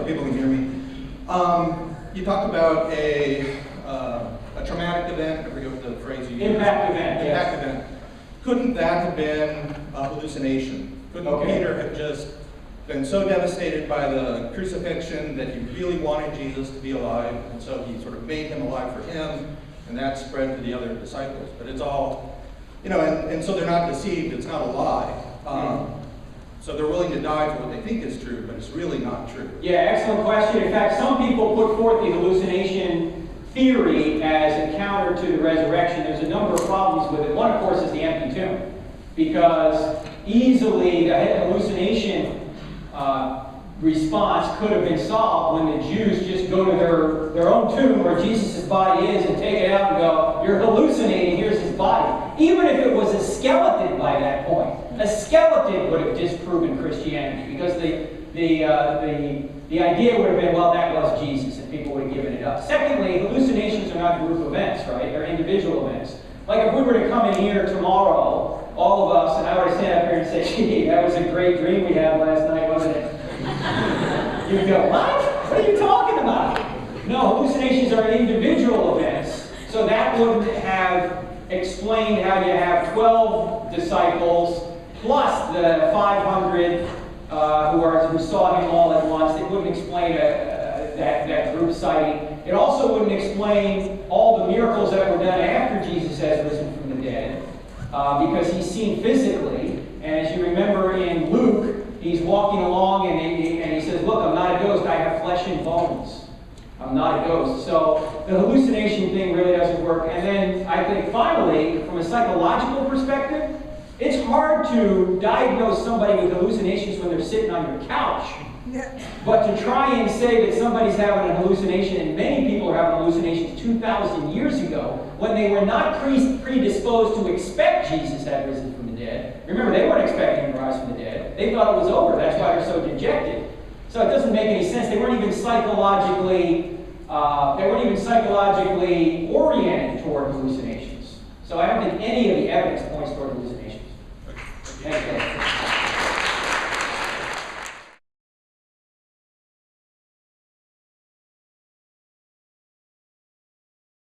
people can hear me. You talked about a traumatic event. I forget what the phrase you used. Impact event. Impact Yes. event. Couldn't that have been a hallucination? Couldn't Peter have just been so devastated by the crucifixion that he really wanted Jesus to be alive, and so he sort of made him alive for him, and that spread to the other disciples? But it's all, and so they're not deceived. It's not a lie. So they're willing to die for what they think is true, but it's really not true. Yeah, excellent question. In fact, some people put forth the hallucination theory as a counter to the resurrection. There's a number of problems with it. One, of course, is the empty tomb, because easily the hallucination response could have been solved when the Jews just go to their own tomb where Jesus' body is and take it out and go, "You're hallucinating, here's his body." Even if it was a skeleton by that point, a skeleton would have disproven Christianity, because the idea would have been, well, that was Jesus, and people would have given it up. Secondly, hallucinations are not group events, right? They're individual events. Like if we were to come in here tomorrow, all of us, and I were to stand up here and say, "Gee, that was a great dream we had last night, wasn't it?" You'd go, "What? What are you talking about?" No, hallucinations are individual events, so that wouldn't have explained how you have 12 disciples plus the 500 who saw him all at once. It wouldn't explain that group sighting. It also wouldn't explain all the miracles that were done after Jesus has risen from the dead, because he's seen physically. And as you remember in Luke, he's walking along and he says, "Look, I'm not a ghost, I have flesh and bones. I'm not a ghost." So the hallucination thing really doesn't work. And then I think finally, from a psychological perspective, it's hard to diagnose somebody with hallucinations when they're sitting on your couch. But to try and say that somebody's having a hallucination, and many people are having hallucinations 2,000 years ago, when they were not predisposed to expect Jesus had risen from the dead. Remember, they weren't expecting him to rise from the dead. They thought it was over. That's why they're so dejected. So it doesn't make any sense. They weren't even psychologically oriented toward hallucinations. So I don't think any of the evidence points toward hallucinations. Thank you.